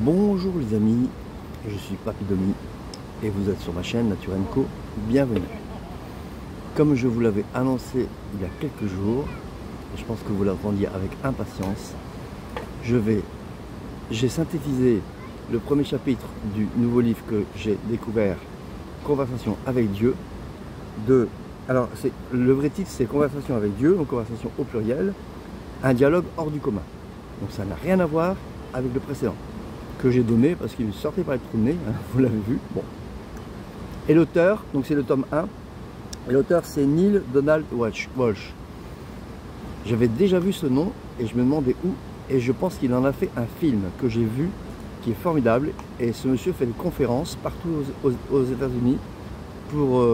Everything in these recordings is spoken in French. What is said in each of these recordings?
Bonjour les amis, je suis Papy Domi et vous êtes sur ma chaîne Nature & Co. Bienvenue. Comme je vous l'avais annoncé il y a quelques jours, et je pense que vous l'attendiez avec impatience, j'ai synthétisé le premier chapitre du nouveau livre que j'ai découvert, Conversation avec Dieu. Alors le vrai titre c'est Conversation avec Dieu, donc conversation au pluriel, un dialogue hors du commun. Donc ça n'a rien à voir avec le précédent que j'ai donné parce qu'il sortait par les trous de nez, hein, vous l'avez vu. Bon. Et l'auteur, donc c'est le tome 1, et l'auteur c'est Neale Donald Walsch. J'avais déjà vu ce nom et je me demandais où, et je pense qu'il en a fait un film que j'ai vu qui est formidable, et ce monsieur fait des conférences partout aux États-Unis pour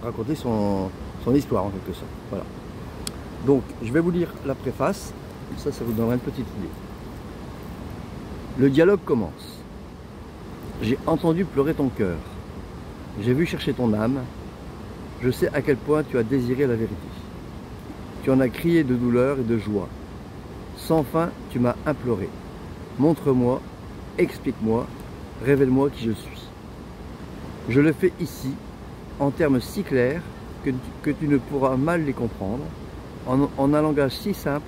raconter son histoire en quelque sorte. Voilà. Donc je vais vous lire la préface, ça vous donnera une petite idée. Le dialogue commence. J'ai entendu pleurer ton cœur. J'ai vu chercher ton âme. Je sais à quel point tu as désiré la vérité. Tu en as crié de douleur et de joie. Sans fin, tu m'as imploré. Montre-moi, explique-moi, révèle-moi qui je suis. Je le fais ici, en termes si clairs que tu ne pourras mal les comprendre, en un langage si simple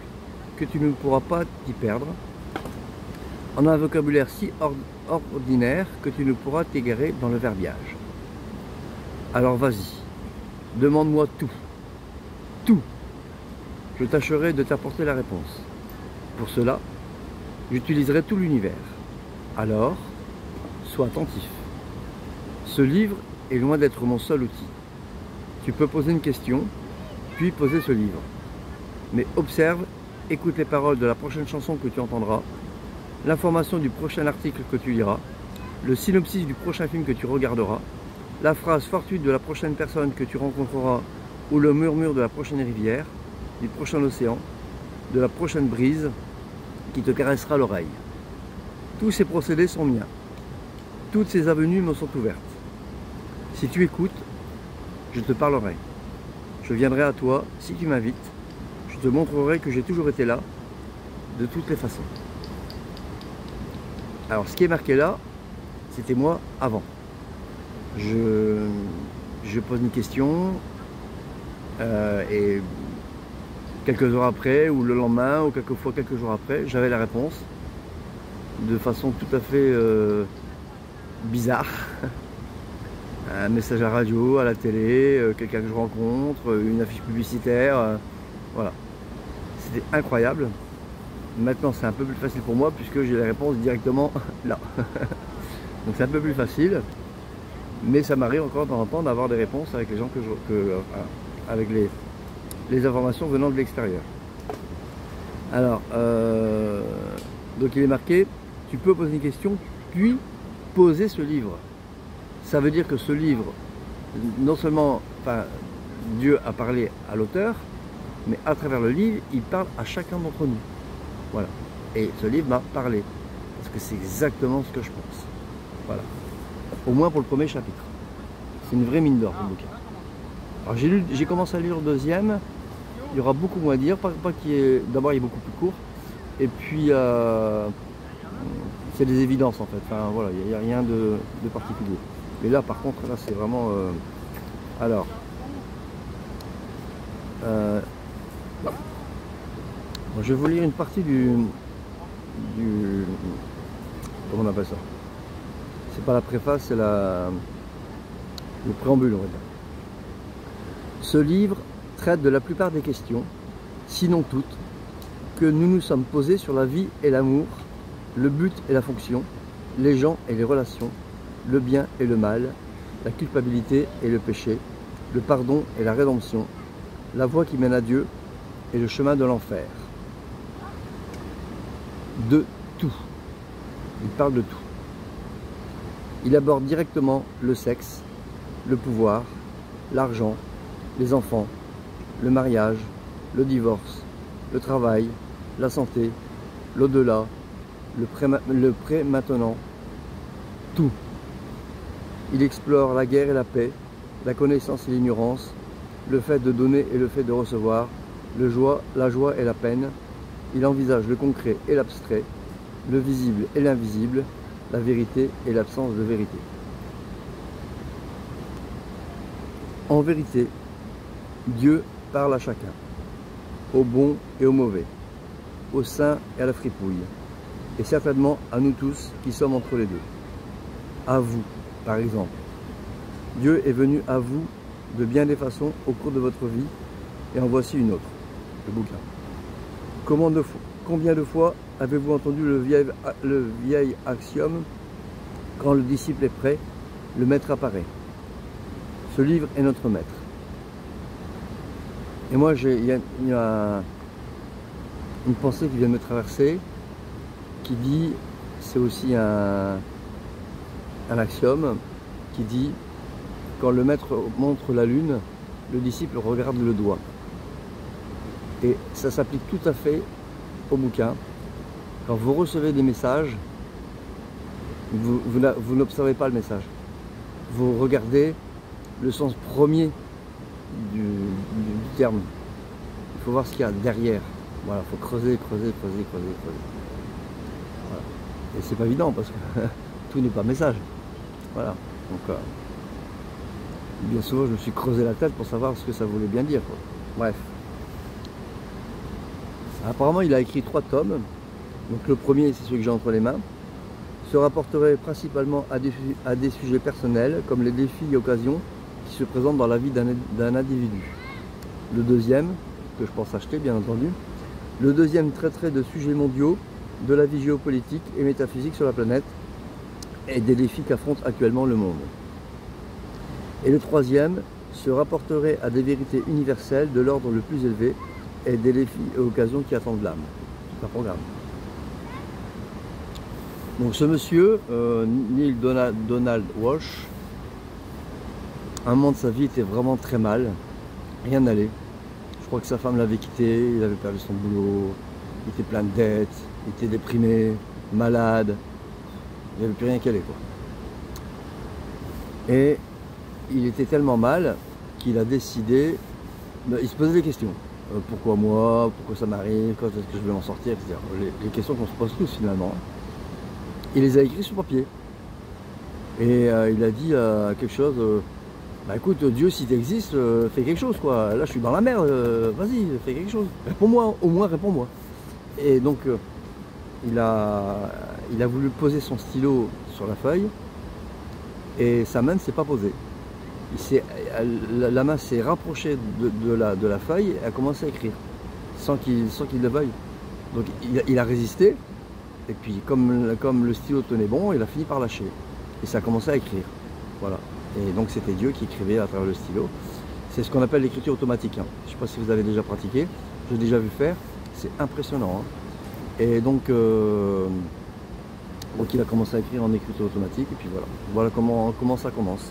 que tu ne pourras pas t'y perdre, en un vocabulaire si ordinaire que tu ne pourras t'égarer dans le verbiage. Alors vas-y, demande-moi tout. Tout. Je tâcherai de t'apporter la réponse. Pour cela, j'utiliserai tout l'univers. Alors, sois attentif. Ce livre est loin d'être mon seul outil. Tu peux poser une question, puis poser ce livre. Mais observe, écoute les paroles de la prochaine chanson que tu entendras, l'information du prochain article que tu liras, le synopsis du prochain film que tu regarderas, la phrase fortuite de la prochaine personne que tu rencontreras ou le murmure de la prochaine rivière, du prochain océan, de la prochaine brise qui te caressera l'oreille. Tous ces procédés sont miens. Toutes ces avenues me sont ouvertes. Si tu écoutes, je te parlerai. Je viendrai à toi si tu m'invites. Je te montrerai que j'ai toujours été là, de toutes les façons. Alors ce qui est marqué là, c'était moi avant. Je pose une question et quelques heures après, ou le lendemain, ou quelquefois quelques jours après, j'avais la réponse de façon tout à fait bizarre. Un message à la radio, à la télé, quelqu'un que je rencontre, une affiche publicitaire, voilà. C'était incroyable. Maintenant c'est un peu plus facile pour moi puisque j'ai la réponse directement là. Donc c'est un peu plus facile, mais ça m'arrive encore de temps en temps d'avoir des réponses avec les gens avec les informations venant de l'extérieur. Alors, donc il est marqué, tu peux poser une question, puis poser ce livre. Ça veut dire que ce livre, non seulement Dieu a parlé à l'auteur, mais à travers le livre, il parle à chacun d'entre nous. Voilà. Et ce livre m'a parlé. Parce que c'est exactement ce que je pense. Voilà. Au moins pour le premier chapitre. C'est une vraie mine d'or, ce bouquin. Alors j'ai commencé à lire le deuxième. Il y aura beaucoup moins à dire. D'abord, il est beaucoup plus court. Et puis, c'est des évidences en fait. Enfin, voilà, il n'y a rien de particulier. Mais là, par contre, là, c'est vraiment... Alors... je vais vous lire une partie du comment on appelle ça? C'est pas la préface, c'est le préambule, on va dire. Ce livre traite de la plupart des questions, sinon toutes, que nous nous sommes posées sur la vie et l'amour, le but et la fonction, les gens et les relations, le bien et le mal, la culpabilité et le péché, le pardon et la rédemption, la voie qui mène à Dieu et le chemin de l'enfer. De tout. Il parle de tout. Il aborde directement le sexe, le pouvoir, l'argent, les enfants, le mariage, le divorce, le travail, la santé, l'au-delà, le pré-maintenant, tout. Il explore la guerre et la paix, la connaissance et l'ignorance, le fait de donner et le fait de recevoir, la joie et la peine. Il envisage le concret et l'abstrait, le visible et l'invisible, la vérité et l'absence de vérité. En vérité, Dieu parle à chacun, au bon et au mauvais, au saint et à la fripouille, et certainement à nous tous qui sommes entre les deux. À vous, par exemple. Dieu est venu à vous de bien des façons au cours de votre vie, et en voici une autre, le bouquin. Combien de fois avez-vous entendu le vieil axiome, quand le disciple est prêt, le maître apparaît. Ce livre est notre maître. Et moi, il y a une pensée qui vient de me traverser, qui dit, c'est aussi un axiome, qui dit, quand le maître montre la lune, le disciple regarde le doigt. Et ça s'applique tout à fait au bouquin. Quand vous recevez des messages, vous n'observez pas le message. Vous regardez le sens premier du terme. Il faut voir ce qu'il y a derrière. Voilà, il faut creuser. Voilà. Et c'est pas évident parce que tout n'est pas message. Voilà. Donc, bien souvent, je me suis creusé la tête pour savoir ce que ça voulait bien dire, quoi. Bref. Apparemment, il a écrit 3 tomes. Donc le premier, c'est celui que j'ai entre les mains. Se rapporterait principalement à des sujets personnels, comme les défis et occasions qui se présentent dans la vie d'un individu. Le deuxième, que je pense acheter, bien entendu. Le deuxième traiterait de sujets mondiaux, de la vie géopolitique et métaphysique sur la planète, et des défis qu'affronte actuellement le monde. Et le troisième se rapporterait à des vérités universelles de l'ordre le plus élevé, et des défis et occasions qui attendent l'âme. C'est un programme. Donc ce monsieur, Neil Donald Walsh, à un moment de sa vie était vraiment très mal, rien n'allait. Je crois que sa femme l'avait quitté, il avait perdu son boulot, il était plein de dettes, il était déprimé, malade, il n'y avait plus rien qui allait, quoi. Et il était tellement mal qu'il a décidé, il se posait des questions. Pourquoi moi, pourquoi ça m'arrive, quand est-ce que je vais m'en sortir, etc. Les questions qu'on se pose tous finalement. Il les a écrits sur papier. Et il a dit quelque chose, bah écoute, Dieu, si tu existes, fais quelque chose, quoi. Là, je suis dans la merde, vas-y, fais quelque chose. Réponds-moi, au moins réponds-moi. Et donc, il a voulu poser son stylo sur la feuille, et sa main ne s'est pas posée. La main s'est rapprochée de la feuille et a commencé à écrire, sans qu'il le veuille. Donc il a résisté, et puis comme le stylo tenait bon, il a fini par lâcher. Et ça a commencé à écrire. Voilà. Et donc c'était Dieu qui écrivait à travers le stylo. C'est ce qu'on appelle l'écriture automatique, hein. Je ne sais pas si vous avez déjà pratiqué, j'ai déjà vu faire, c'est impressionnant, hein. Et donc il a commencé à écrire en écriture automatique, et puis voilà. Voilà comment ça commence.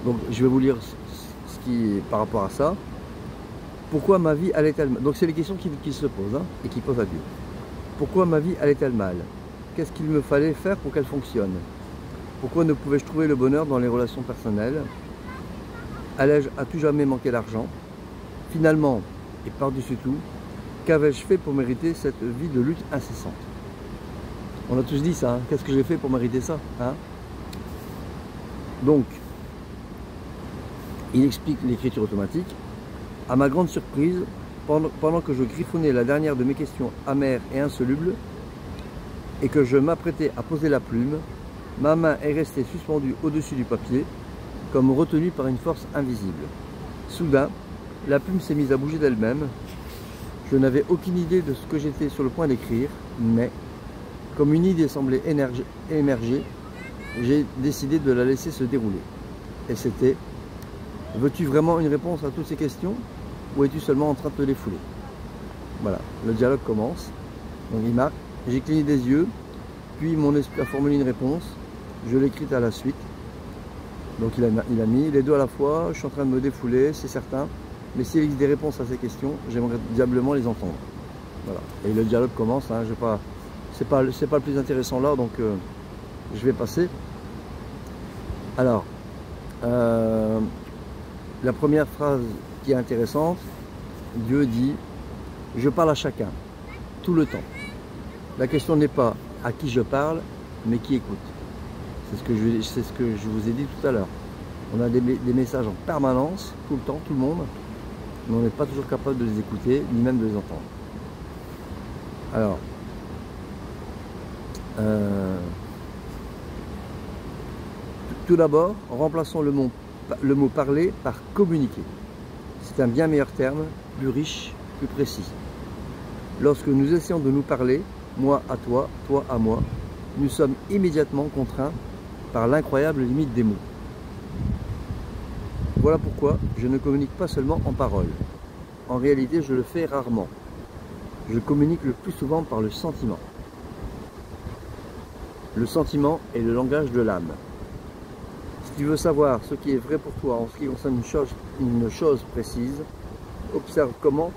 Donc je vais vous lire ce qui est par rapport à ça. Pourquoi ma vie allait-elle mal? Donc c'est les questions qui se posent, hein, et qui posent à Dieu. Pourquoi ma vie allait-elle mal? Qu'est-ce qu'il me fallait faire pour qu'elle fonctionne? Pourquoi ne pouvais-je trouver le bonheur dans les relations personnelles? Allais-je à tout jamais manquer d'argent? Finalement, et par-dessus tout, qu'avais-je fait pour mériter cette vie de lutte incessante? On a tous dit ça, hein. Qu'est-ce que j'ai fait pour mériter ça, hein? Donc, il explique l'écriture automatique. À ma grande surprise, pendant que je griffonnais la dernière de mes questions amères et insolubles, et que je m'apprêtais à poser la plume, ma main est restée suspendue au-dessus du papier, comme retenue par une force invisible. Soudain, la plume s'est mise à bouger d'elle-même. Je n'avais aucune idée de ce que j'étais sur le point d'écrire, mais, comme une idée semblait émerger, j'ai décidé de la laisser se dérouler. Et c'était: veux-tu vraiment une réponse à toutes ces questions, ou es-tu seulement en train de te défouler? Voilà, le dialogue commence. Donc il marque: j'ai cligné des yeux, puis mon esprit a formulé une réponse, je l'ai écrite à la suite. Donc il a mis les deux à la fois, je suis en train de me défouler, c'est certain, mais s'il existe des réponses à ces questions, j'aimerais diablement les entendre. Voilà, et le dialogue commence, hein, c'est pas le plus intéressant là, donc je vais passer. Alors, la première phrase qui est intéressante, Dieu dit: je parle à chacun, tout le temps. La question n'est pas à qui je parle, mais qui écoute. C'est ce que je vous ai dit tout à l'heure. On a des messages en permanence, tout le temps, tout le monde, mais on n'est pas toujours capable de les écouter, ni même de les entendre. Alors, tout d'abord, remplaçons le mot parler par communiquer. C'est un bien meilleur terme, plus riche, plus précis. Lorsque nous essayons de nous parler, moi à toi, toi à moi, nous sommes immédiatement contraints par l'incroyable limite des mots. Voilà pourquoi je ne communique pas seulement en paroles. En réalité, je le fais rarement. Je communique le plus souvent par le sentiment. Le sentiment est le langage de l'âme. Si tu veux savoir ce qui est vrai pour toi en ce qui concerne une chose précise, observe comment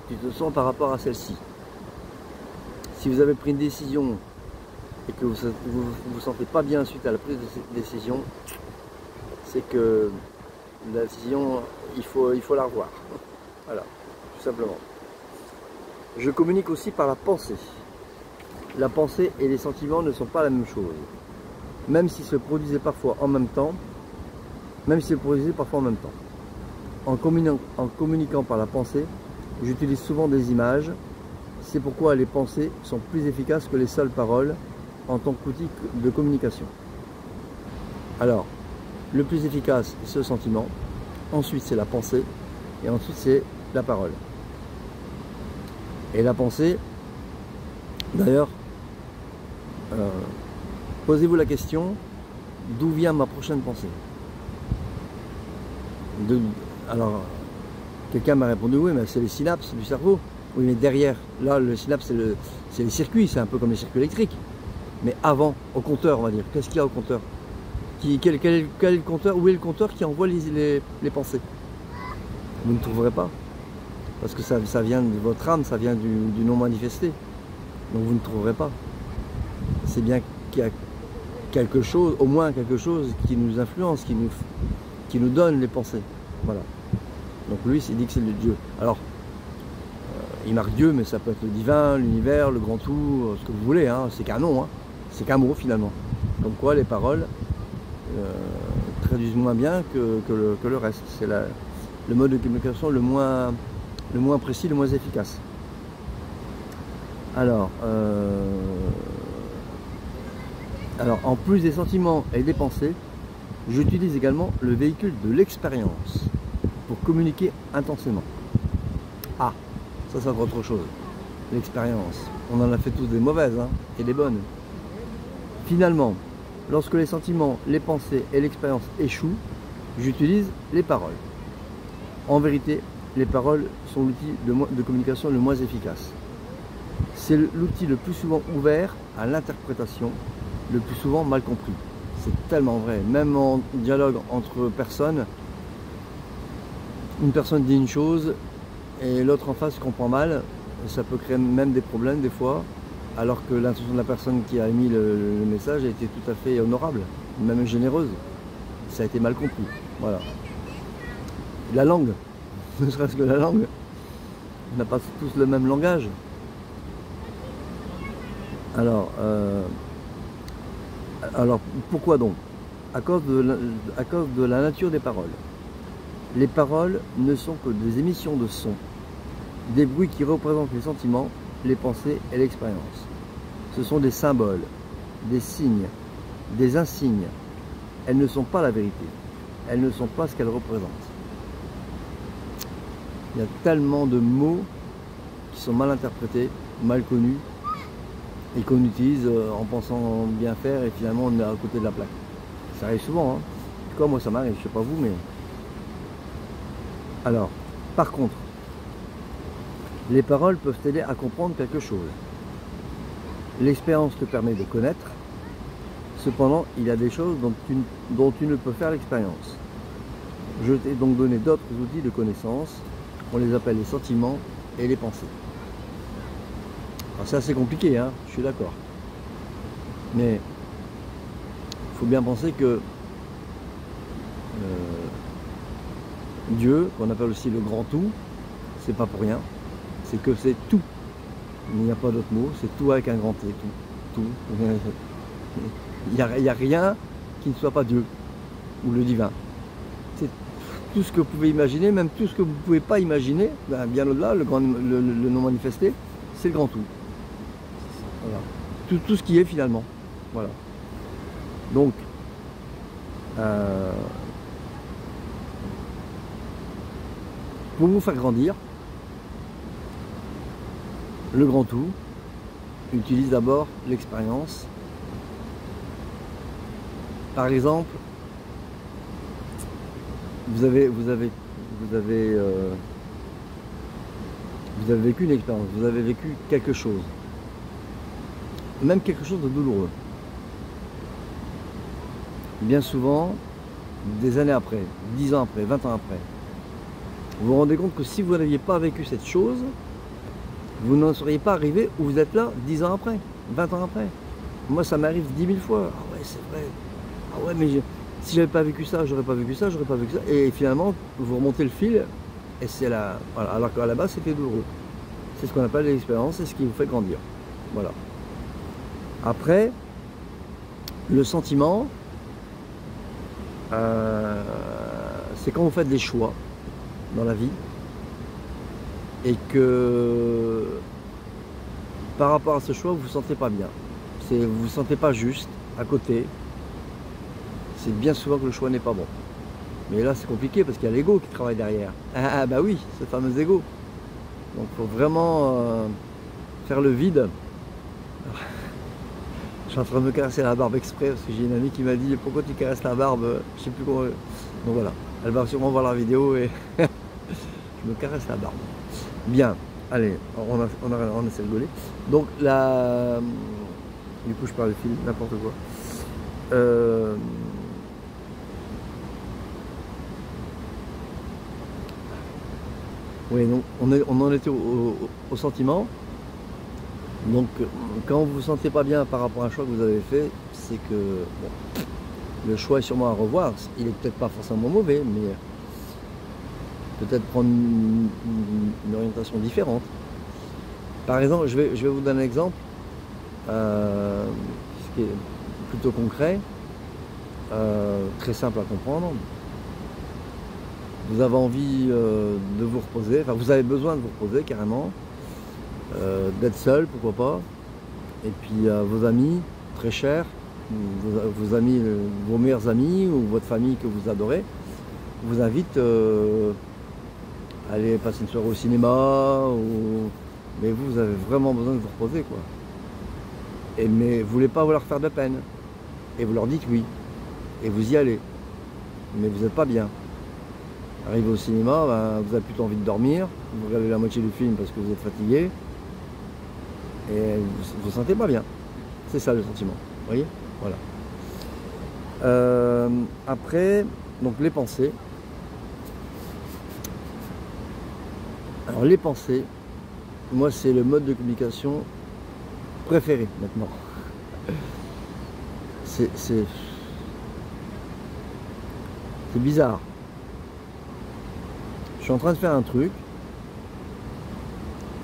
tu te sens par rapport à celle-ci. Si vous avez pris une décision et que vous ne vous sentez pas bien suite à la prise de cette décision, c'est que la décision, il faut la revoir. Voilà, tout simplement. Je communique aussi par la pensée. La pensée et les sentiments ne sont pas la même chose. Même s'ils se produisaient parfois en même temps, En communiquant par la pensée, j'utilise souvent des images. C'est pourquoi les pensées sont plus efficaces que les seules paroles en tant qu'outil de communication. Alors, le plus efficace, c'est le sentiment. Ensuite, c'est la pensée. Et ensuite, c'est la parole. Et la pensée, d'ailleurs, posez-vous la question, d'où vient ma prochaine pensée? Alors, quelqu'un m'a répondu, oui, mais c'est les synapses du cerveau. Oui, mais derrière, là, le synapse, c'est les circuits, c'est un peu comme les circuits électriques. Mais avant, au compteur, on va dire, qu'est-ce qu'il y a au compteur? Quel est le compteur? Où est le compteur qui envoie les pensées? Vous ne trouverez pas. Parce que ça vient de votre âme, ça vient du non manifesté. Donc vous ne trouverez pas. C'est bien qu'il y a quelque chose, au moins quelque chose qui nous influence, qui nous donne les pensées. Voilà. Donc lui, il dit que c'est le Dieu. Alors, il marque Dieu, mais ça peut être le divin, l'univers, le grand tout, ce que vous voulez. Hein. C'est qu'un nom, hein. C'est qu'un mot finalement. Comme quoi les paroles traduisent moins bien que le reste. C'est le mode de communication le moins précis, le moins efficace. Alors, en plus des sentiments et des pensées, j'utilise également le véhicule de l'expérience pour communiquer intensément. Ah, ça c'est encore autre chose. L'expérience. On en a fait tous des mauvaises hein, et des bonnes. Finalement, lorsque les sentiments, les pensées et l'expérience échouent, j'utilise les paroles. En vérité, les paroles sont l'outil de communication le moins efficace. C'est l'outil le plus souvent ouvert à l'interprétation, le plus souvent mal compris. C'est tellement vrai. Même en dialogue entre personnes, une personne dit une chose et l'autre en face comprend mal. Ça peut créer même des problèmes des fois, alors que l'intention de la personne qui a émis le message a été tout à fait honorable, même généreuse. Ça a été mal compris. Voilà. La langue, ne serait-ce que la langue, on n'a pas tous le même langage. Alors pourquoi donc? À cause de la nature des paroles. Les paroles ne sont que des émissions de sons, des bruits qui représentent les sentiments, les pensées et l'expérience. Ce sont des symboles, des signes, des insignes. Elles ne sont pas la vérité. Elles ne sont pas ce qu'elles représentent. Il y a tellement de mots qui sont mal interprétés, mal connus, et qu'on utilise en pensant bien faire et finalement on est à côté de la plaque. Ça arrive souvent, hein. En tout cas moi ça m'arrive, je sais pas vous, mais... Alors, par contre, les paroles peuvent t'aider à comprendre quelque chose. L'expérience te permet de connaître, cependant il y a des choses dont tu ne peux faire l'expérience. Je t'ai donc donné d'autres outils de connaissance, on les appelle les sentiments et les pensées. C'est assez compliqué, hein, je suis d'accord. Mais il faut bien penser que Dieu, qu'on appelle aussi le grand tout, c'est pas pour rien. C'est que c'est tout. Il n'y a pas d'autre mot, c'est tout avec un grand T, tout. tout. Il n'y a rien qui ne soit pas Dieu ou le divin. C'est tout ce que vous pouvez imaginer, même tout ce que vous ne pouvez pas imaginer, ben, bien au-delà, le non manifesté, c'est le grand tout. Voilà. Tout ce qui est finalement. Voilà. Donc, pour vous faire grandir, le grand tout utilise d'abord l'expérience. Par exemple, vous avez vécu une expérience, vous avez vécu quelque chose, même quelque chose de douloureux. Bien souvent, des années après, 10 ans après, 20 ans après, vous vous rendez compte que si vous n'aviez pas vécu cette chose, vous n'en seriez pas arrivé où vous êtes là 10 ans après, 20 ans après. Moi, ça m'arrive 10 000 fois. Ah ouais, c'est vrai. Ah ouais, mais si j'avais pas vécu ça, j'aurais pas vécu ça, j'aurais pas vécu ça. Et finalement, vous remontez le fil, et c'est là. Voilà. Alors qu'à la base, c'était douloureux. C'est ce qu'on appelle l'expérience, c'est ce qui vous fait grandir. Voilà. Après, le sentiment, c'est quand vous faites des choix dans la vie et que par rapport à ce choix, vous ne vous sentez pas bien. Vous ne vous sentez pas juste à côté. C'est bien souvent que le choix n'est pas bon. Mais là, c'est compliqué parce qu'il y a l'ego qui travaille derrière. Ah bah oui, ce fameux ego. Donc il faut vraiment faire le vide. Je suis en train de me caresser la barbe exprès parce que j'ai une amie qui m'a dit pourquoi tu caresses la barbe, je sais plus comment. Donc voilà, elle va sûrement voir la vidéo et je me caresse la barbe. Bien, allez, on essaie de rigoler. Donc là, du coup je parle de film, n'importe quoi. Oui, donc on en était au sentiment. Donc quand vous vous sentez pas bien par rapport à un choix que vous avez fait, c'est que bon, le choix est sûrement à revoir. Il est peut-être pas forcément mauvais, mais peut-être prendre une orientation différente. Par exemple, je vais vous donner un exemple, ce qui est plutôt concret, très simple à comprendre. Vous avez envie de vous reposer, enfin vous avez besoin de vous reposer carrément. D'être seul, pourquoi pas, et puis vos amis très chers, vos amis, vos meilleurs amis ou votre famille que vous adorez, vous invitent à aller passer une soirée au cinéma, mais vous avez vraiment besoin de vous reposer quoi. Mais vous voulez pas leur faire de peine, et vous leur dites oui, et vous y allez, mais vous n'êtes pas bien. Arrivé au cinéma, ben, vous avez plutôt envie de dormir, vous regardez la moitié du film parce que vous êtes fatigué, et vous ne vous sentez pas bien. C'est ça le sentiment. Vous voyez? Voilà. Après, donc les pensées. Alors les pensées, moi c'est le mode de communication préféré maintenant. C'est bizarre. Je suis en train de faire un truc.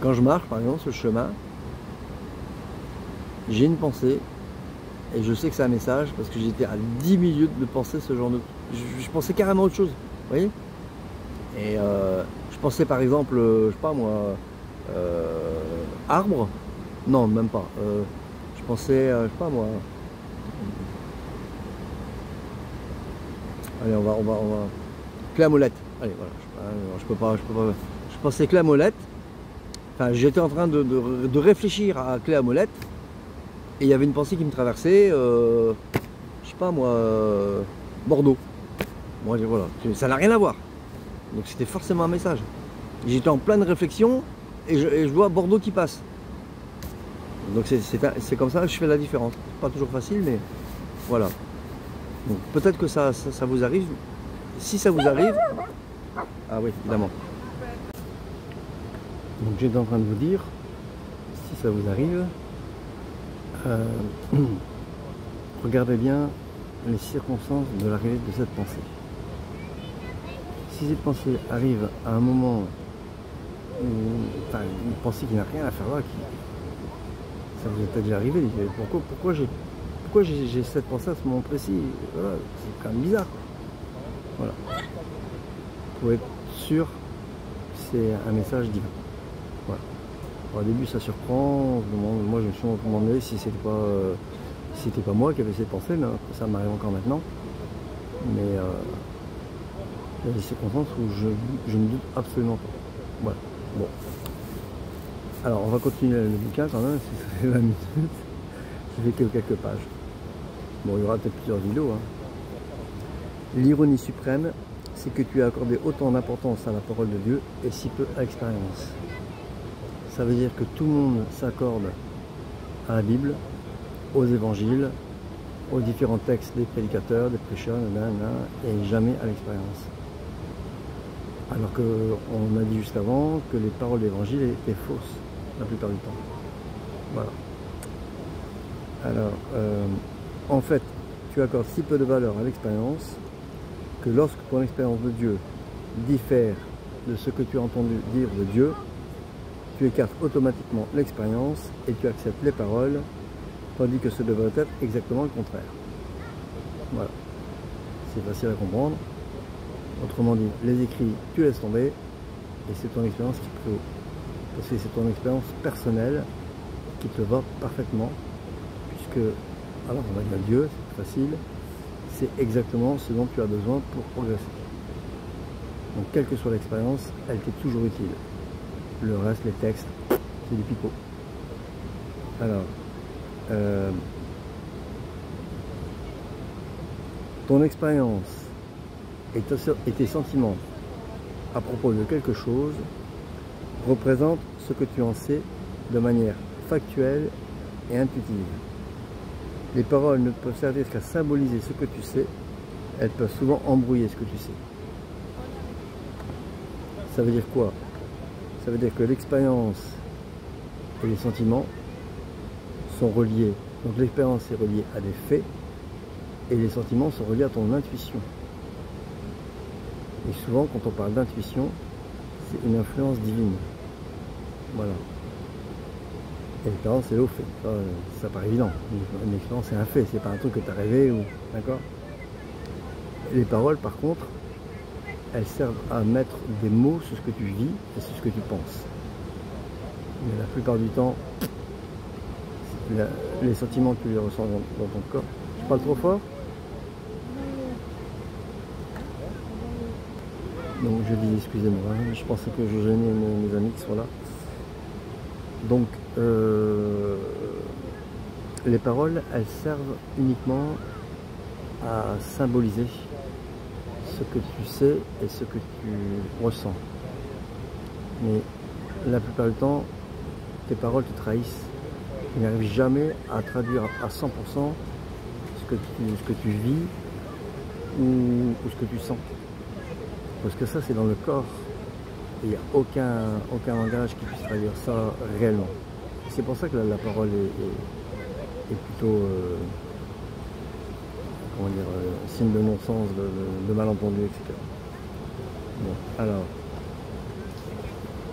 Quand je marche par exemple sur le chemin, j'ai une pensée et je sais que c'est un message parce que j'étais à 10 minutes de penser ce genre de... Je pensais carrément autre chose, vous voyez. Et je pensais par exemple, je sais pas moi, arbre. Non, même pas. Je pensais, je sais pas moi. Allez, on va... Clé à molette. Allez, voilà. Je peux pas. Je pensais clé à molette. Enfin, j'étais en train de réfléchir à clé à molette. Et il y avait une pensée qui me traversait, je sais pas moi, Bordeaux. Moi, voilà, ça n'a rien à voir. Donc c'était forcément un message. J'étais en pleine réflexion et je vois Bordeaux qui passe. Donc c'est comme ça que je fais la différence. Pas toujours facile, mais voilà. Donc peut-être que ça vous arrive. Si ça vous arrive, ah oui, évidemment. Donc j'étais en train de vous dire, si ça vous arrive, regardez bien les circonstances de l'arrivée de cette pensée. Si cette pensée arrive à un moment où, enfin, une pensée qui n'a rien à faire là, Ça vous est peut-être déjà arrivé, pourquoi j'ai cette pensée à ce moment précis? Voilà, c'est quand même bizarre, quoi. Voilà. Pour être sûr que c'est un message divin. Voilà. Alors, au début ça surprend, moi je me suis demandé si c'était pas moi qui avais cette pensée, mais ça m'arrive encore maintenant. Mais il y a des circonstances où je ne doute absolument pas. Voilà. Bon. Alors on va continuer le bouquin quand même, si ça fait 20 minutes. J'ai fait que quelques pages. Bon, il y aura peut-être plusieurs vidéos, hein. L'ironie suprême, c'est que tu as accordé autant d'importance à la parole de Dieu et si peu à l'expérience. Ça veut dire que tout le monde s'accorde à la Bible, aux évangiles, aux différents textes des prédicateurs, des prêcheurs, et jamais à l'expérience. Alors qu'on a dit juste avant que les paroles d'évangile étaient fausses la plupart du temps. Voilà. Alors, en fait, tu accordes si peu de valeur à l'expérience que lorsque ton expérience de Dieu diffère de ce que tu as entendu dire de Dieu, tu écartes automatiquement l'expérience et tu acceptes les paroles, tandis que ce devrait être exactement le contraire. Voilà. C'est facile à comprendre. Autrement dit, les écrits, tu laisses tomber et c'est ton expérience qui prévaut. Parce que c'est ton expérience personnelle qui te va parfaitement, puisque, alors on va dire Dieu, c'est facile, c'est exactement ce dont tu as besoin pour progresser. Donc quelle que soit l'expérience, elle t'est toujours utile. Le reste, les textes, c'est du pipeau. Alors, ton expérience et tes sentiments à propos de quelque chose représentent ce que tu en sais de manière factuelle et intuitive. Les paroles ne peuvent servir qu'à symboliser ce que tu sais, elles peuvent souvent embrouiller ce que tu sais. Ça veut dire quoi? Ça veut dire que l'expérience et les sentiments sont reliés. Donc l'expérience est reliée à des faits et les sentiments sont reliés à ton intuition. Et souvent, quand on parle d'intuition, c'est une influence divine. Voilà. Et l'expérience, c'est au fait. Ça paraît évident. Une expérience, c'est un fait. C'est pas un truc que tu as rêvé ou. D'accord? Les paroles, par contre, elles servent à mettre des mots sur ce que tu vis et sur ce que tu penses. Mais la plupart du temps, les sentiments que tu les ressens dans ton corps. Je parle trop fort? Donc je dis excusez-moi, hein, je pensais que je gênais mes amis qui sont là. Donc les paroles, elles servent uniquement à symboliser ce que tu sais et ce que tu ressens. Mais la plupart du temps, tes paroles te trahissent. Tu n'arrives jamais à traduire à 100% ce que tu vis ou ce que tu sens. Parce que ça, c'est dans le corps. Et il n'y a aucun langage qui puisse traduire ça réellement. C'est pour ça que la parole est plutôt, comment dire, signe de non-sens, de malentendu, etc. Bon, alors.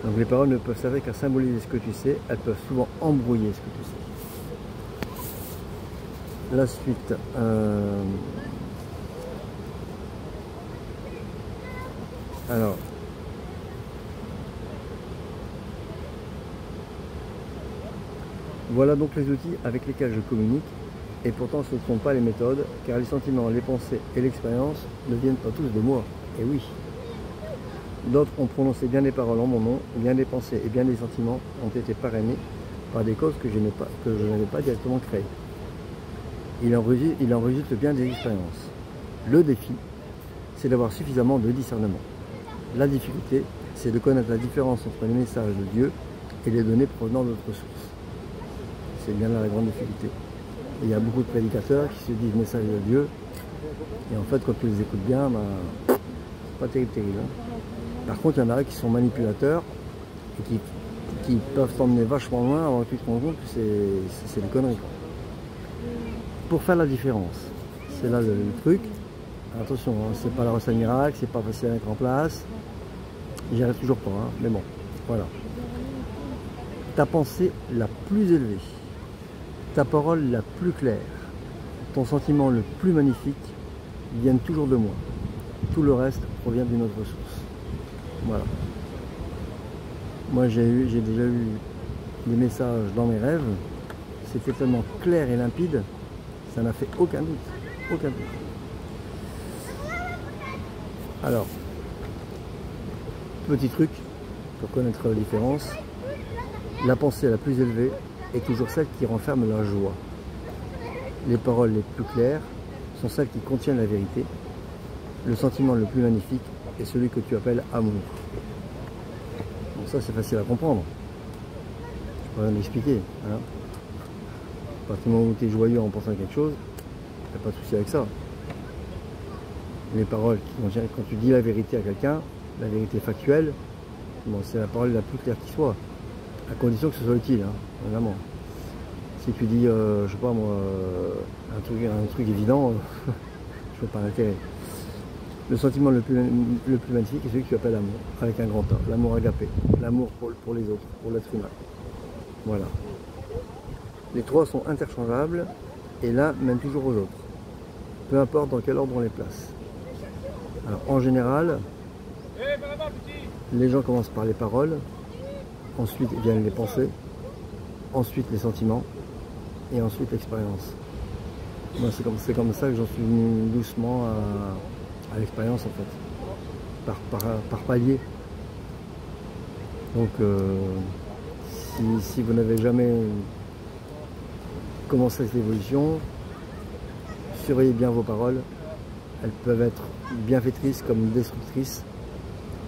Donc les paroles ne peuvent servir qu'à symboliser ce que tu sais, elles peuvent souvent embrouiller ce que tu sais. La suite. Alors, voilà donc les outils avec lesquels je communique, et pourtant ce ne sont pas les méthodes, car les sentiments, les pensées et l'expérience ne viennent pas tous de moi, et oui. D'autres ont prononcé bien des paroles en mon nom, bien des pensées et bien des sentiments ont été parrainés par des causes que je n'avais pas directement créées. Il en résulte bien des expériences. Le défi, c'est d'avoir suffisamment de discernement. La difficulté, c'est de connaître la différence entre les messages de Dieu et les données provenant d'autres sources. C'est bien là la grande difficulté. Et il y a beaucoup de prédicateurs qui se disent message de Dieu, et en fait quand tu les écoutes bien, c'est pas terrible. Hein. Par contre, il y en a qui sont manipulateurs et qui peuvent t'emmener vachement loin avant que tu te rendes compte que c'est des conneries. Quoi. Pour faire la différence, c'est là le truc. Attention, hein, c'est pas la recette miracle, c'est pas facile à mettre en place. J'y arrive toujours pas, hein, mais bon, voilà. Ta pensée la plus élevée ta parole la plus claire, ton sentiment le plus magnifique viennent toujours de moi. Tout le reste provient d'une autre source. Voilà. Moi j'ai déjà eu des messages dans mes rêves, c'était tellement clair et limpide, ça n'a fait aucun doute. Aucun doute. Alors, petit truc pour connaître la différence, la pensée la plus élevée est toujours celle qui renferme la joie. Les paroles les plus claires sont celles qui contiennent la vérité. Le sentiment le plus magnifique est celui que tu appelles amour. Donc ça c'est facile à comprendre. Je peux rien l'expliquer. Hein. À partir du moment où tu es joyeux en pensant à quelque chose, il n'y a pas de souci avec ça. Les paroles qui contiennent, quand tu dis la vérité à quelqu'un, la vérité factuelle, bon, c'est la parole la plus claire qui soit, à condition que ce soit utile, hein, évidemment. Si tu dis, je sais pas moi, un truc évident, je vois pas l'intérêt. Le sentiment le plus magnifique est celui que tu appelles l'amour, avec un grand A, l'amour agapé, l'amour pour les autres, pour l'être humain. Voilà. Les trois sont interchangeables et l'un mène toujours aux autres, peu importe dans quel ordre on les place. Alors, en général, les gens commencent par les paroles, ensuite viennent les pensées, ensuite les sentiments et ensuite l'expérience. Moi, c'est comme ça que j'en suis venu doucement à l'expérience en fait, par palier. Donc, si vous n'avez jamais commencé cette évolution, surveillez bien vos paroles. Elles peuvent être bienfaitrices comme destructrices.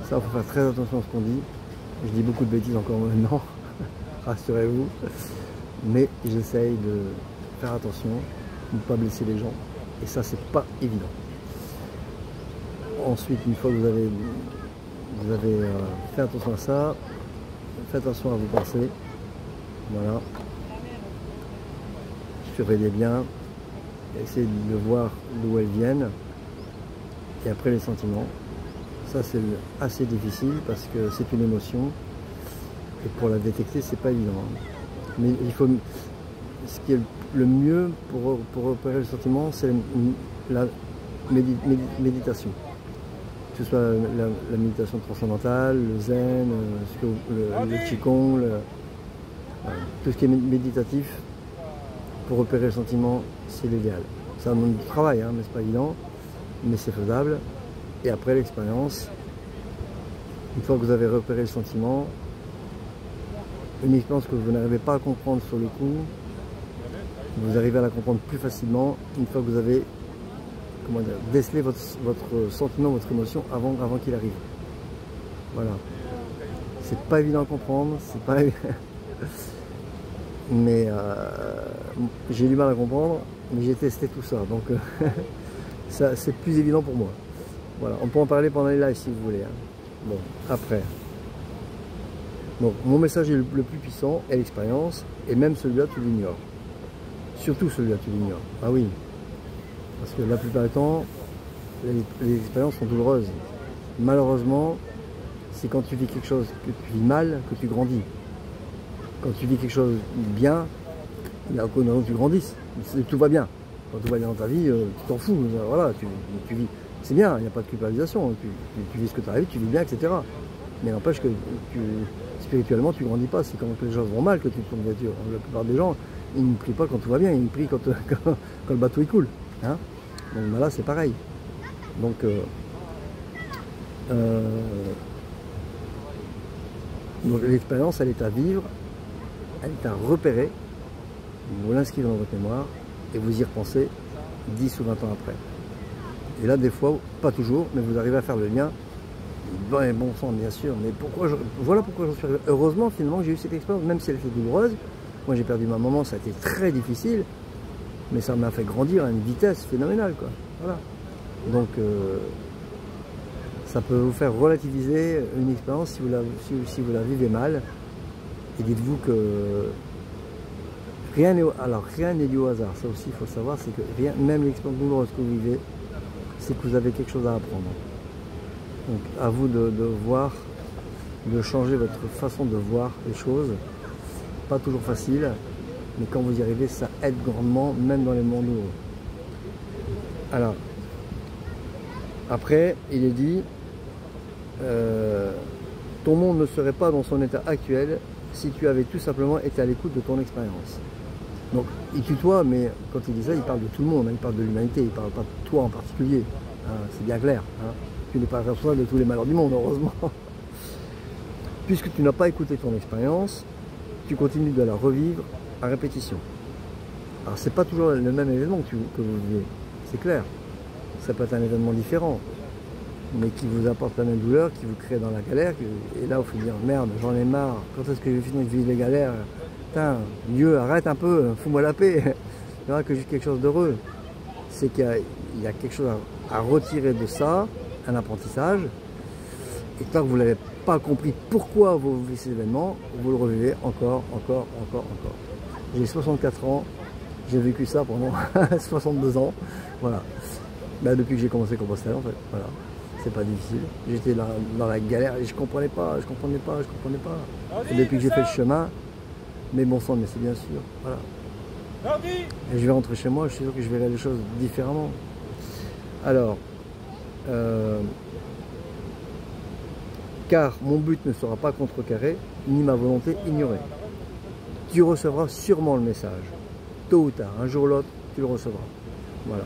Ça, il faut faire très attention à ce qu'on dit. Je dis beaucoup de bêtises encore maintenant, rassurez-vous. Mais j'essaye de faire attention, de ne pas blesser les gens. Et ça, c'est pas évident. Ensuite, une fois que vous avez fait attention à ça, faites attention à vos pensées. Voilà. Surveillez bien. Essayez de voir d'où elles viennent. Et après les sentiments. Ça c'est assez difficile parce que c'est une émotion. Et pour la détecter, c'est pas évident. Mais il faut. Ce qui est le mieux pour repérer le sentiment, c'est la méditation. Que ce soit la méditation transcendantale, le zen, le qigong, tout ce qui est méditatif, pour repérer le sentiment, c'est l'idéal. Ça demande du travail, hein, mais c'est pas évident, mais c'est faisable. Et après l'expérience, une fois que vous avez repéré le sentiment, une expérience que vous n'arrivez pas à comprendre sur le coup, vous arrivez à la comprendre plus facilement une fois que vous avez, comment dire, décelé votre sentiment, votre émotion avant qu'il arrive. Voilà. C'est pas évident à comprendre, c'est pas mais j'ai du mal à comprendre, mais j'ai testé tout ça, donc ça c'est plus évident pour moi. Voilà, on peut en parler pendant les lives si vous voulez. Hein. Bon, après. Donc mon message est le plus puissant est l'expérience, et même celui-là tu l'ignores. Surtout celui-là tu l'ignores. Ah oui. Parce que la plupart du temps, les expériences sont douloureuses. Malheureusement, c'est quand tu vis quelque chose que tu vis mal que tu grandis. Quand tu vis quelque chose bien, il n'y a aucun raison que tu grandisses. Tout va bien. Quand tout va bien dans ta vie, tu t'en fous. Voilà, tu vis. C'est bien, il n'y a pas de culpabilisation. Tu vis ce que tu arrives, tu vis bien, etc. Mais n'empêche que spirituellement, tu ne grandis pas. C'est quand les choses vont mal que tu tombes vers Dieu. La plupart des gens, ils ne prient pas quand tout va bien, ils prient quand le bateau il coule. Hein, donc ben là, c'est pareil. Donc, donc l'expérience, elle est à vivre, elle est à repérer. Vous l'inscrivez dans votre mémoire et vous y repensez 10 ou 20 ans après. Et là, des fois, pas toujours, mais vous arrivez à faire le lien. Bon sang, bien sûr, mais voilà pourquoi j'en suis arrivé. Heureusement, finalement, j'ai eu cette expérience, même si elle était douloureuse. Moi, j'ai perdu ma maman, ça a été très difficile, mais ça m'a fait grandir à une vitesse phénoménale, quoi. Voilà. Donc, ça peut vous faire relativiser une expérience si vous la vivez mal. Et dites-vous que rien n'est dû au hasard. Ça aussi, il faut le savoir, c'est que rien, même l'expérience douloureuse que vous vivez, c'est que vous avez quelque chose à apprendre. Donc, à vous de changer votre façon de voir les choses. Pas toujours facile, Mais quand vous y arrivez, ça aide grandement, même dans les mondes heureux. Alors, après, il est dit, ton monde ne serait pas dans son état actuel si tu avais tout simplement été à l'écoute de ton expérience. Donc, il tutoie, mais quand il dit ça, il parle de tout le monde, hein, il parle de l'humanité, il ne parle pas de toi en particulier. Hein, c'est bien clair. Hein. Tu n'es pas responsable de tous les malheurs du monde, heureusement. Puisque tu n'as pas écouté ton expérience, tu continues de la revivre à répétition. Alors, c'est pas toujours le même événement que vous vivez, c'est clair. Ça peut être un événement différent, mais qui vous apporte la même douleur, qui vous crée dans la galère. Et là, il faut dire, merde, j'en ai marre, quand est-ce que je vais finir de vivre les galères? Putain, Dieu, arrête un peu, fous-moi la paix. Il y aura que juste quelque chose d'heureux. C'est qu'il y a quelque chose à retirer de ça, un apprentissage. Et tant que vous n'avez pas compris pourquoi vous vivez ces événements, vous le revivez encore. J'ai 64 ans, j'ai vécu ça pendant 62 ans. Voilà. Ben, depuis que j'ai commencé Compostelle, en fait. Voilà. C'est pas difficile. J'étais dans la galère et je comprenais pas. Et depuis que j'ai fait le chemin, mais bon sang, mais c'est bien sûr. Voilà. Et je vais rentrer chez moi, je suis sûr que je verrai les choses différemment. Alors, car mon but ne sera pas contrecarré, ni ma volonté ignorée. Tu recevras sûrement le message. Tôt ou tard, un jour ou l'autre, tu le recevras. Voilà.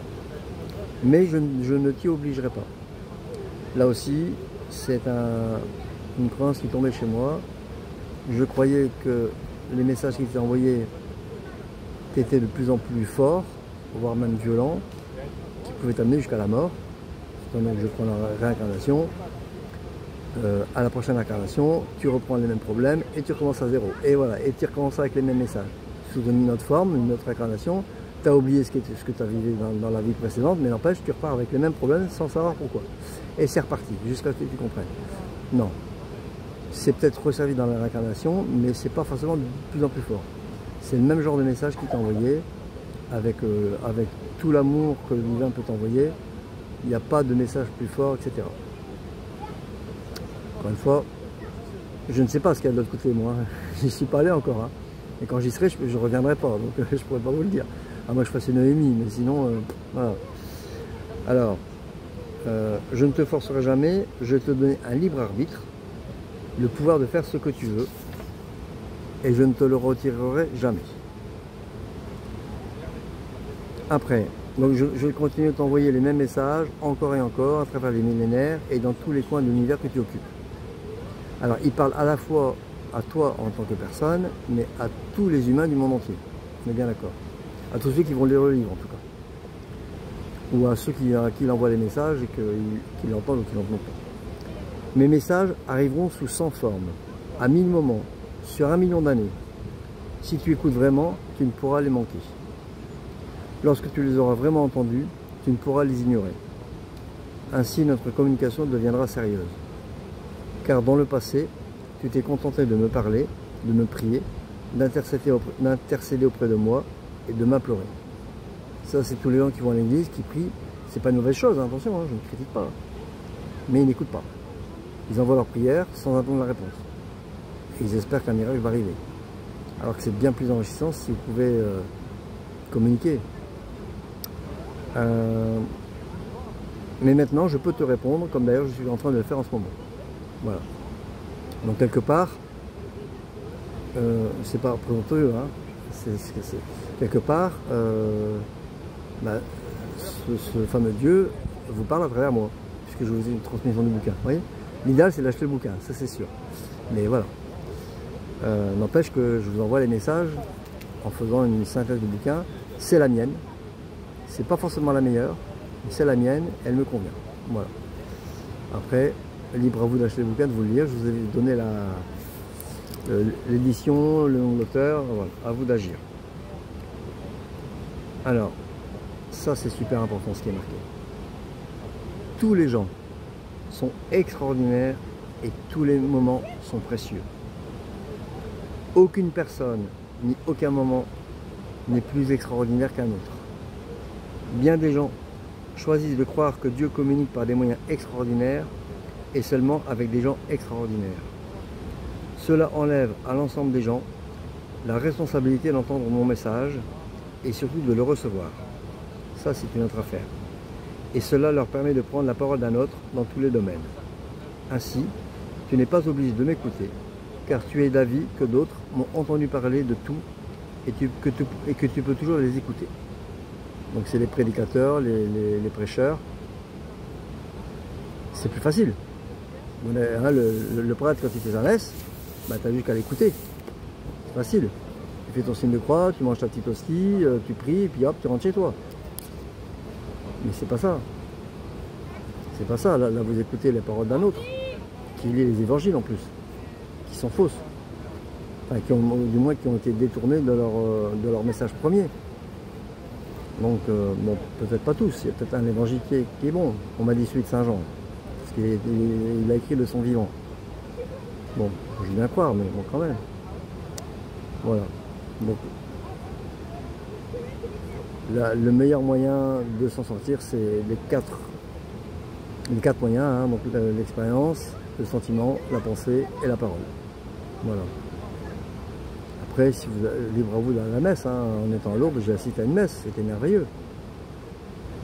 Mais je ne t'y obligerai pas. Là aussi, c'est une croyance qui tombait chez moi. Je croyais que les messages qui étaient envoyés étaient de plus en plus forts, voire même violents, qui pouvaient t'amener jusqu'à la mort. C'est que je prends la réincarnation. À la prochaine incarnation, tu reprends les mêmes problèmes et tu recommences à zéro. Et voilà, et tu recommences avec les mêmes messages. Sous une autre forme, une autre incarnation, tu as oublié ce que tu as vécu dans la vie précédente, mais n'empêche, tu repars avec les mêmes problèmes sans savoir pourquoi. Et c'est reparti, jusqu'à ce que tu comprennes. Non. C'est peut-être resservi dans la réincarnation, mais c'est pas forcément de plus en plus fort. C'est le même genre de message qui t'a envoyé, avec tout l'amour que le divin peut t'envoyer. Il n'y a pas de message plus fort, etc. Encore une fois, je ne sais pas ce qu'il y a de l'autre côté, moi. J'y suis pas allé encore. Hein. Et quand j'y serai, je ne reviendrai pas. Donc je ne pourrais pas vous le dire. À moins que je fasse une EMI, mais sinon, voilà. Alors, je ne te forcerai jamais. Je vais te donner un libre arbitre, le pouvoir de faire ce que tu veux. Et je ne te le retirerai jamais. Après, donc je vais continuer de t'envoyer les mêmes messages, encore et encore, à travers les millénaires et dans tous les coins de l'univers que tu occupes. Alors, il parle à la fois à toi en tant que personne, mais à tous les humains du monde entier. On est bien d'accord. À tous ceux qui vont lire le livre, en tout cas. Ou à ceux à qui il envoie les messages et qui l'entendent ou qui l'entendent pas. Mes messages arriveront sous 100 formes, à 1000 moments, sur 1 million d'années. Si tu écoutes vraiment, tu ne pourras les manquer. Lorsque tu les auras vraiment entendus, tu ne pourras les ignorer. Ainsi, notre communication deviendra sérieuse. Car dans le passé, tu t'es contenté de me parler, de me prier, d'intercéder auprès de moi et de m'implorer. Ça, c'est tous les gens qui vont à l'église, qui prient. C'est pas une mauvaise chose, hein, attention, hein, je ne critique pas. Mais ils n'écoutent pas. Ils envoient leur prière sans attendre la réponse. Et ils espèrent qu'un miracle va arriver. Alors que c'est bien plus enrichissant si vous pouvez communiquer. Mais maintenant, je peux te répondre, comme d'ailleurs je suis en train de le faire en ce moment. Voilà. Donc quelque part, c'est pas présomptueux, hein. Quelque part, ce fameux Dieu vous parle à travers moi, puisque je vous ai une transmission du bouquin. Vous voyez, l'idéal c'est d'acheter le bouquin, ça c'est sûr. Mais voilà. N'empêche que je vous envoie les messages en faisant une synthèse du bouquin. C'est la mienne. C'est pas forcément la meilleure, mais c'est la mienne, elle me convient. Voilà. Après, libre à vous d'acheter le bouquin, de vous le lire. Je vous ai donné l'édition, le nom de l'auteur, voilà, à vous d'agir. Alors, ça c'est super important ce qui est marqué. Tous les gens sont extraordinaires et tous les moments sont précieux. Aucune personne, ni aucun moment n'est plus extraordinaire qu'un autre. Bien des gens choisissent de croire que Dieu communique par des moyens extraordinaires et seulement avec des gens extraordinaires. Cela enlève à l'ensemble des gens la responsabilité d'entendre mon message et surtout de le recevoir. Ça, c'est une autre affaire. Et cela leur permet de prendre la parole d'un autre dans tous les domaines. Ainsi, tu n'es pas obligé de m'écouter, car tu es d'avis que d'autres m'ont entendu parler de tout et que tu peux toujours les écouter. Donc c'est les prédicateurs, les prêcheurs. C'est plus facile. Le prêtre, quand il fait sa messe, bah, tu n'as juste qu'à l'écouter. C'est facile. Tu fais ton signe de croix, tu manges ta petite hostie, tu pries, et puis hop, tu rentres chez toi. Mais c'est pas ça. C'est pas ça. Là, vous écoutez les paroles d'un autre, qui lit les évangiles en plus, qui sont fausses. Enfin, du moins qui ont été détournés de leur message premier. Donc, bon, peut-être pas tous. Il y a peut-être un évangile qui est bon. On m'a dit celui de Saint Jean. Parce qu'il a écrit de son vivant. Bon, je veux bien croire, mais bon, quand même. Voilà. Donc, le meilleur moyen de s'en sortir, c'est les quatre moyens, hein, donc l'expérience, le sentiment, la pensée et la parole. Voilà. Après, si vous libre à vous dans la messe, hein, en étant à Lourdes, j'ai assisté à une messe, c'était merveilleux.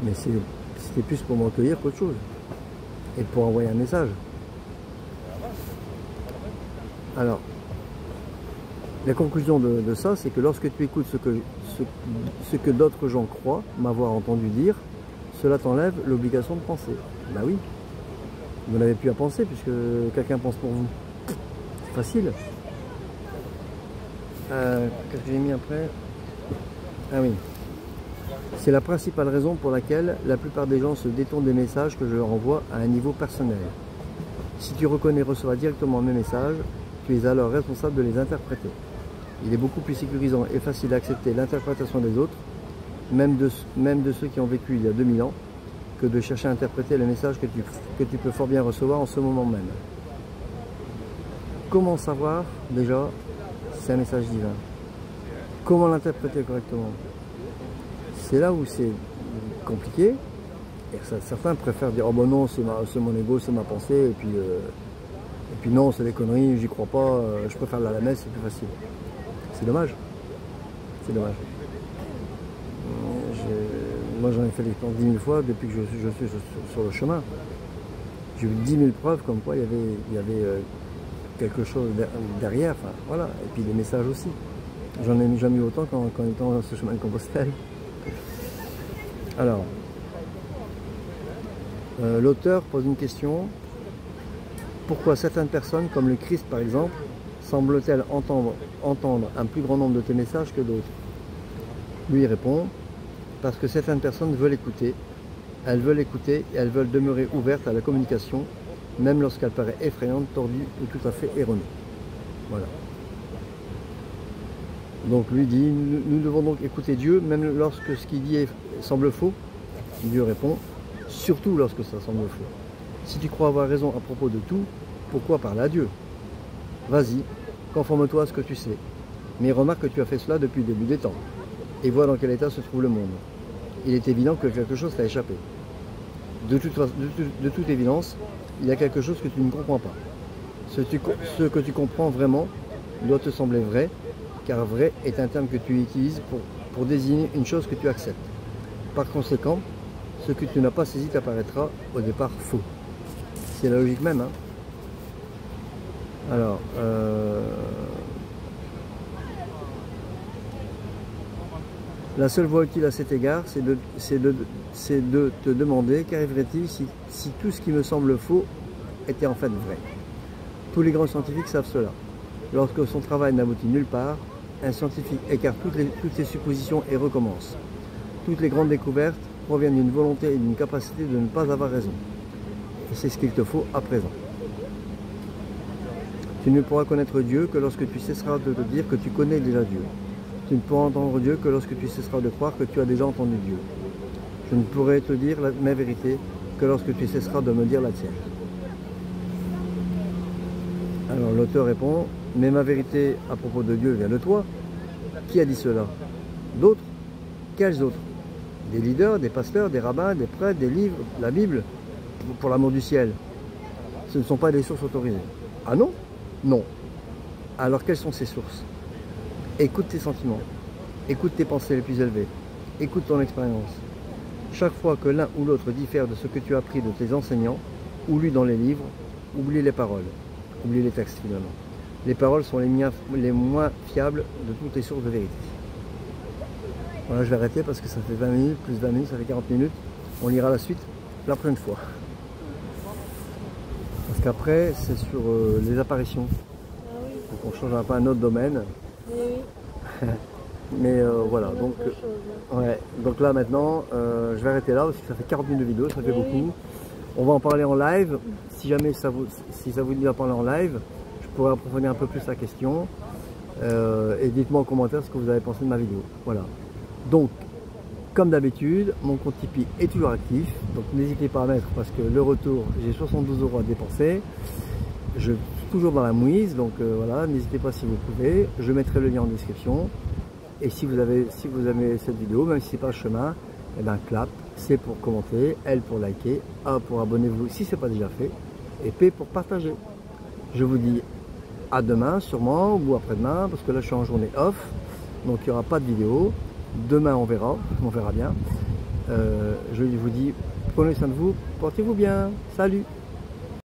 Mais c'était plus pour me recueillir qu'autre chose. Et pour envoyer un message. Alors, la conclusion de ça, c'est que lorsque tu écoutes ce que d'autres gens croient m'avoir entendu dire, cela t'enlève l'obligation de penser. Ben oui, vous n'avez plus à penser puisque quelqu'un pense pour vous. C'est facile. Qu'est-ce que j'ai mis après? Ah oui. C'est la principale raison pour laquelle la plupart des gens se détournent des messages que je leur envoie à un niveau personnel. Si tu reconnais et reçois directement mes messages, tu es alors responsable de les interpréter. Il est beaucoup plus sécurisant et facile d'accepter l'interprétation des autres, même de ceux qui ont vécu il y a 2000 ans, que de chercher à interpréter les messages que tu peux fort bien recevoir en ce moment même. Comment savoir déjà si c'est un message divin? Comment l'interpréter correctement? C'est là où c'est compliqué. Et certains préfèrent dire « Oh ben non, c'est mon ego, c'est ma pensée, et puis non, c'est des conneries, j'y crois pas, je préfère aller à la messe, c'est plus facile. » C'est dommage. C'est dommage. Moi j'en ai fait l'expérience 10 000 fois depuis que je suis sur le chemin. J'ai eu 10 000 preuves comme quoi il y avait quelque chose derrière, enfin voilà, et puis des messages aussi. J'en ai jamais eu autant qu'en étant dans ce chemin de Compostelle. Alors, l'auteur pose une question. Pourquoi certaines personnes, comme le Christ par exemple, semblent-elles entendre un plus grand nombre de tes messages que d'autres? Lui il répond, parce que certaines personnes veulent écouter et elles veulent demeurer ouvertes à la communication, même lorsqu'elle paraît effrayante, tordue ou tout à fait erronée. Voilà. Donc lui dit, nous devons donc écouter Dieu, même lorsque ce qu'il dit semble faux. Dieu répond, surtout lorsque ça semble faux. Si tu crois avoir raison à propos de tout, pourquoi parler à Dieu? Vas-y, conforme-toi à ce que tu sais. Mais remarque que tu as fait cela depuis le début des temps. Et vois dans quel état se trouve le monde. Il est évident que quelque chose t'a échappé. De toute évidence, il y a quelque chose que tu ne comprends pas. Ce que tu comprends vraiment doit te sembler vrai, car vrai est un terme que tu utilises pour désigner une chose que tu acceptes. Par conséquent, ce que tu n'as pas saisi t'apparaîtra au départ faux. C'est la logique même, hein. Alors, la seule voie utile à cet égard, c'est de te demander qu'arriverait-il si tout ce qui me semble faux était en fait vrai. Tous les grands scientifiques savent cela. Lorsque son travail n'aboutit nulle part, un scientifique écarte toutes ses suppositions et recommence. Toutes les grandes découvertes proviennent d'une volonté et d'une capacité de ne pas avoir raison. Et c'est ce qu'il te faut à présent. Tu ne pourras connaître Dieu que lorsque tu cesseras de te dire que tu connais déjà Dieu. Tu ne pourras entendre Dieu que lorsque tu cesseras de croire que tu as déjà entendu Dieu. Je ne pourrai te dire ma vérité que lorsque tu cesseras de me dire la tienne. Alors l'auteur répond, mais ma vérité à propos de Dieu vient de toi. Qui a dit cela? D'autres? Quels autres? Des leaders, des pasteurs, des rabbins, des prêtres, des livres, la Bible, pour l'amour du ciel. Ce ne sont pas des sources autorisées. Ah non? Non. Alors quelles sont ces sources? Écoute tes sentiments, écoute tes pensées les plus élevées, écoute ton expérience. Chaque fois que l'un ou l'autre diffère de ce que tu as appris de tes enseignants ou lu dans les livres, oublie les paroles, oublie les textes finalement. Les paroles sont les moins fiables de toutes les sources de vérité. Voilà, je vais arrêter parce que ça fait 20 minutes, plus 20 minutes, ça fait 40 minutes. On lira la suite la prochaine fois. Parce qu'après, c'est sur les apparitions. Ah oui. Donc on change un peu un autre domaine. Mais oui. Mais voilà, donc, Autre chose. ouais, donc là maintenant, je vais arrêter là parce que ça fait 40 minutes de vidéo, ça fait beaucoup. Oui. On va en parler en live. Si jamais ça vous dit d'en parler en live, je pourrais approfondir un peu plus la question. Et dites-moi en commentaire ce que vous avez pensé de ma vidéo. Voilà. Donc, comme d'habitude, mon compte Tipeee est toujours actif. Donc n'hésitez pas à mettre parce que le retour, j'ai 72 € à dépenser. Je suis toujours dans la mouise, donc voilà, n'hésitez pas si vous pouvez. Je mettrai le lien en description. Et si vous avez cette vidéo, même si c'est pas le chemin, eh ben clap, C pour commenter, L pour liker, A pour abonnez-vous si ce n'est pas déjà fait, et P pour partager. Je vous dis à demain sûrement, ou après-demain, parce que là je suis en journée off, donc il n'y aura pas de vidéo. Demain on verra bien. Je vous dis, prenez soin de vous, portez-vous bien, salut!